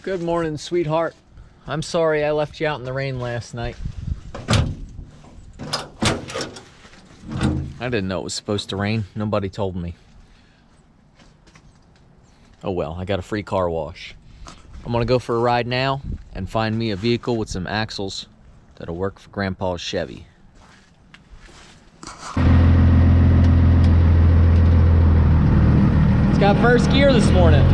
Good morning, sweetheart. I'm sorry I left you out in the rain last night. I didn't know it was supposed to rain. Nobody told me. Oh well, I got a free car wash. I'm gonna go for a ride now and find me a vehicle with some axles that'll work for Grandpa's Chevy. It's got first gear this morning.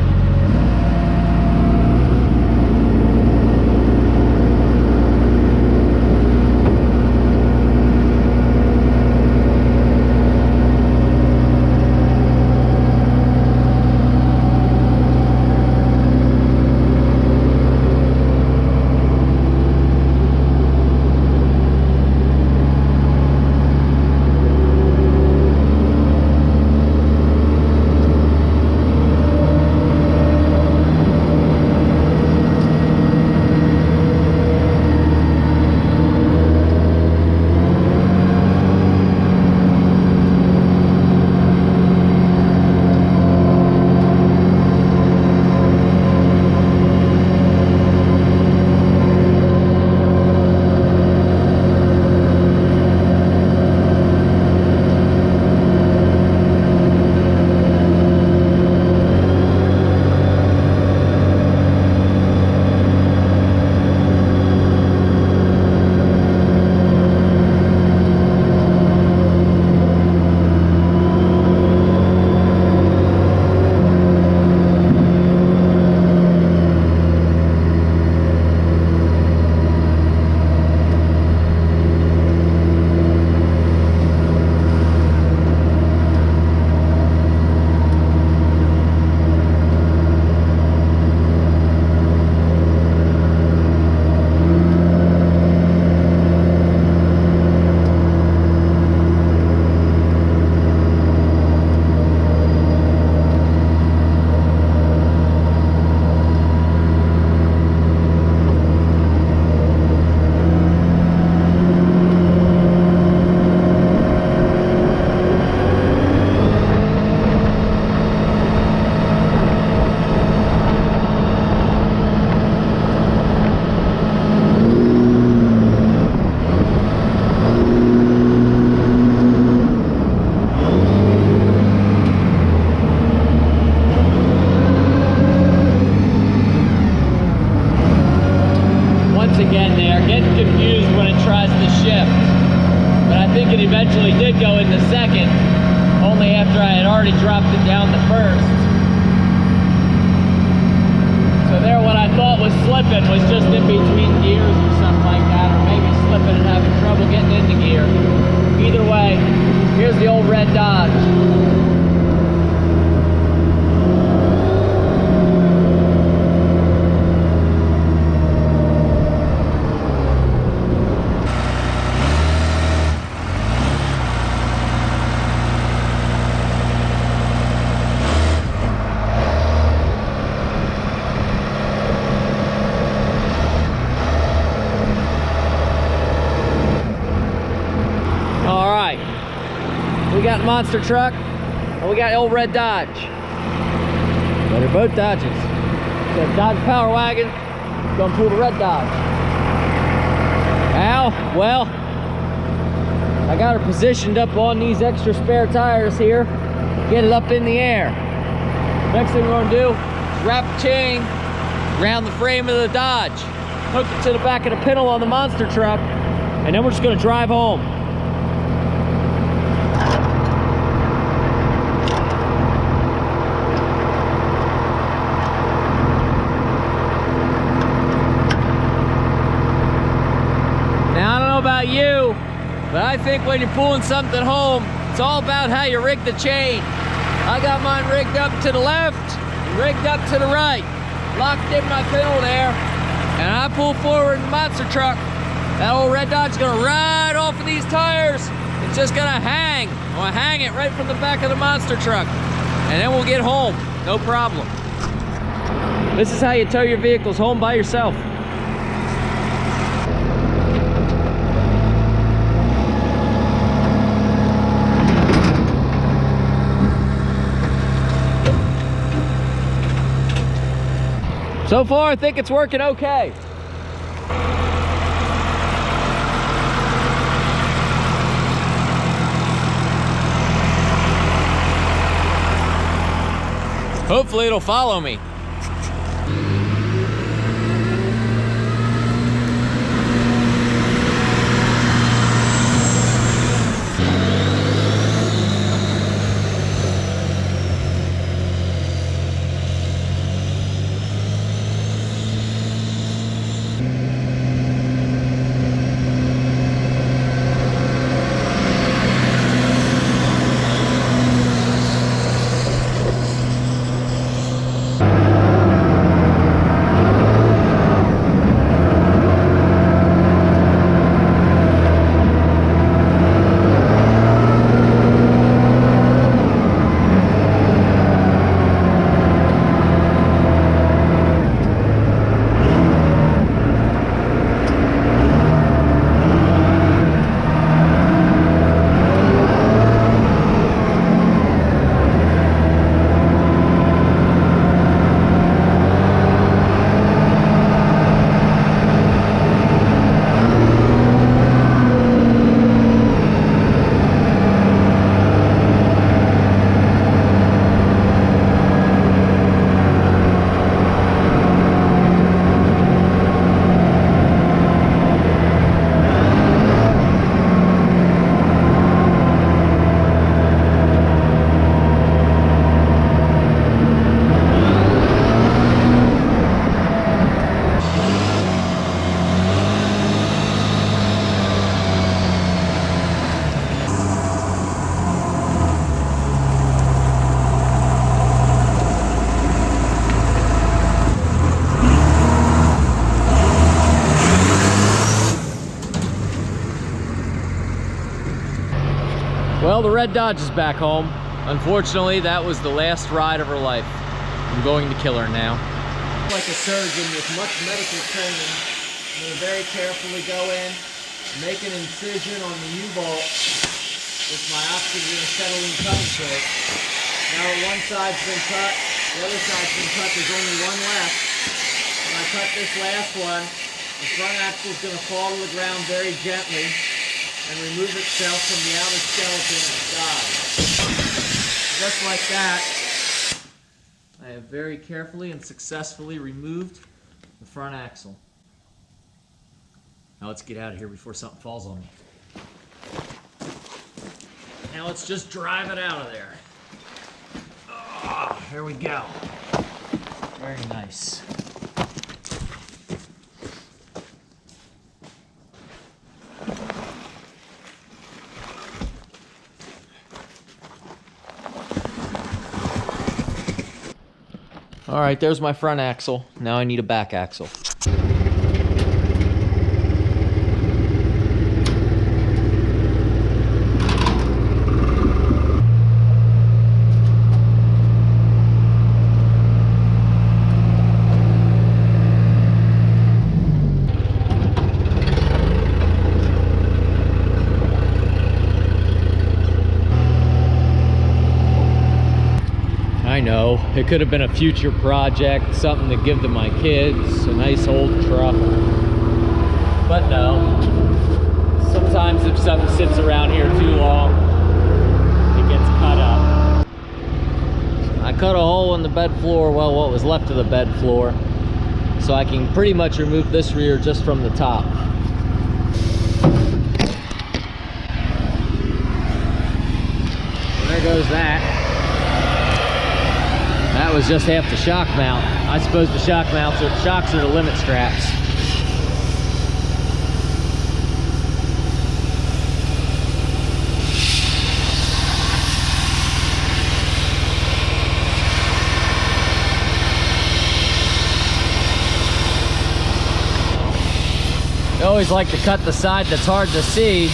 Eventually did go into second, only after I had already dropped it down to first. So there, what I thought was slipping was just in between gears or something like that, or maybe slipping and having trouble getting into gear. Either way, here's the old red Dodge. We got monster truck, and we got old red Dodge. But they're both Dodges. Got Dodge Power Wagon, gonna pull the red Dodge. How? Well, I got her positioned up on these extra spare tires here, get it up in the air. Next thing we're gonna do is wrap a chain around the frame of the Dodge, hook it to the back of the pintle on the monster truck, and then we're just gonna drive home. About you, but I think when you're pulling something home, it's all about how you rig the chain. I got mine rigged up to the left, rigged up to the right, locked in my pintle there, and I pull forward in the monster truck. That old red Dodge is gonna ride off of these tires. It's just gonna hang. I'm gonna hang it right from the back of the monster truck, and then we'll get home, no problem. This is how you tow your vehicles home by yourself. So far, I think it's working okay. Hopefully it'll follow me. Well, the red Dodge is back home. Unfortunately, that was the last ride of her life. I'm going to kill her now. Like a surgeon with much medical training, I'm going to very carefully go in, make an incision on the U-bolt with my oxygen acetylene cutting kit. Now one side's been cut, the other side's been cut, there's only one left. When I cut this last one, the front axle is going to fall to the ground very gently and remove itself from the outer skeleton and die. Just like that, I have very carefully and successfully removed the front axle. Now let's get out of here before something falls on me. Now let's just drive it out of there. Oh, here we go. Very nice. All right, there's my front axle. Now I need a back axle. I know, it could have been a future project, something to give to my kids, a nice old truck. But no, sometimes if something sits around here too long, it gets cut up. I cut a hole in the bed floor, well, what was left of the bed floor, so I can pretty much remove this rear just from the top. There goes that. That was just half the shock mount. I suppose the shocks are the limit straps. I always like to cut the side that's hard to see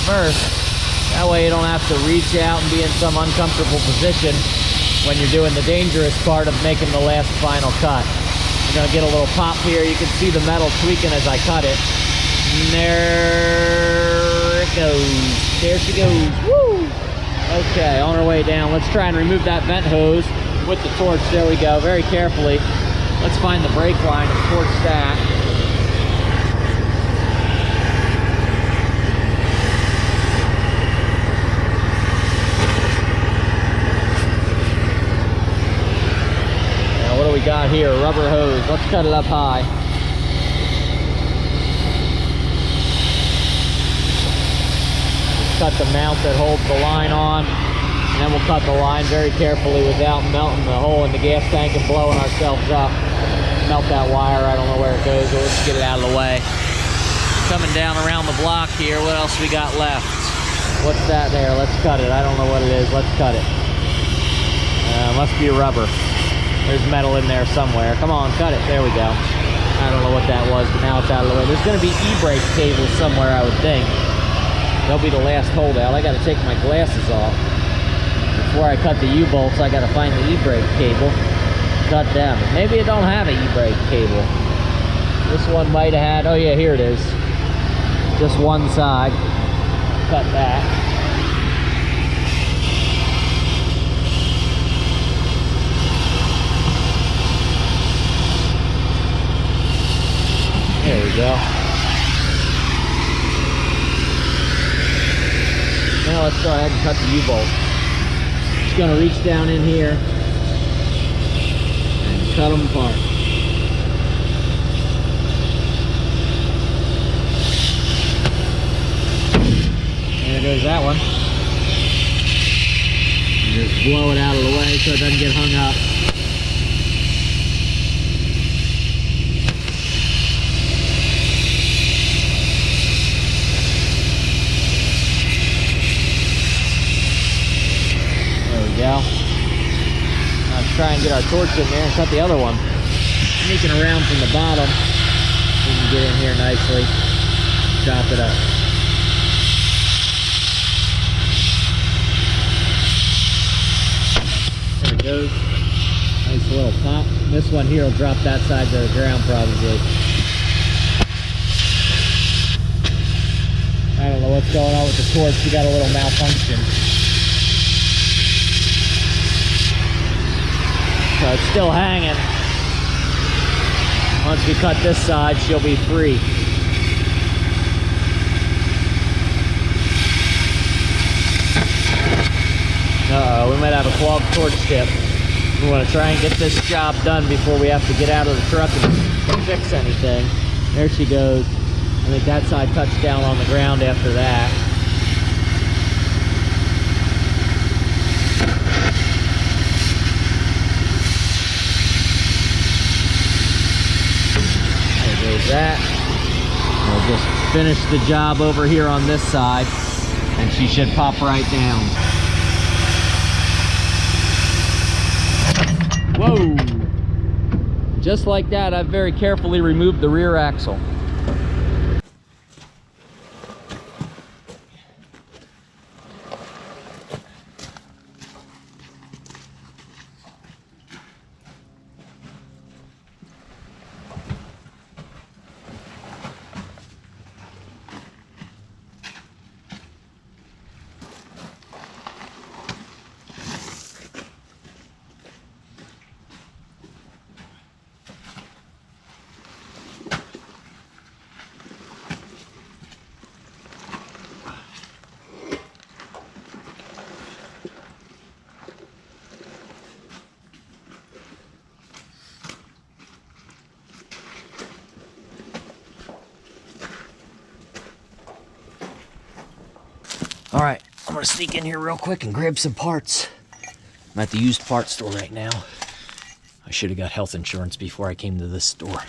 first. That way you don't have to reach out and be in some uncomfortable position when you're doing the dangerous part of making the last final cut. You're gonna get a little pop here. You can see the metal tweaking as I cut it. And there it goes. There she goes. Woo! Okay, on our way down. Let's try and remove that vent hose with the torch. There we go. Very carefully. Let's find the brake line and torch that. Now what do we got here? A rubber hose. Let's cut it up high. Cut the mount that holds the line on, and then we'll cut the line very carefully without melting the hole in the gas tank and blowing ourselves up. Melt that wire, I don't know where it goes, but let's get it out of the way. Coming down around the block here, what else we got left? What's that there? Let's cut it. I don't know what it is. Let's cut it. Must be a rubber. There's metal in there somewhere. Come on, cut it. There we go. I don't know what that was, but now it's out of the way. There's going to be e-brake cables somewhere, I would think. They'll be the last holdout. I got to take my glasses off. Before I cut the U-bolts, I got to find the e-brake cable. Cut them. Maybe it don't have an e-brake cable. This one might have had, oh yeah, here it is. Just one side. Cut that. There we go. Now let's go ahead and cut the U-bolt. Just gonna reach down in here and cut them apart. There goes that one. And just blow it out of the way so it doesn't get hung up. Go. Let's try and get our torch in there and cut the other one. Sneaking around from the bottom. We can get in here nicely. Chop it up. There it goes. Nice little pop. This one here will drop that side to the ground probably. I don't know what's going on with the torch. We got a little malfunction. So it's still hanging. Once we cut this side, she'll be free. Uh-oh, we might have a clogged torch tip. We want to try and get this job done before we have to get out of the truck and fix anything. There she goes. I think that side cuts down on the ground after that. That. We'll just finish the job over here on this side and she should pop right down. Whoa! Just like that, I've very carefully removed the rear axle. All right, I'm gonna sneak in here real quick and grab some parts. I'm at the used parts store right now. I should have got health insurance before I came to this store.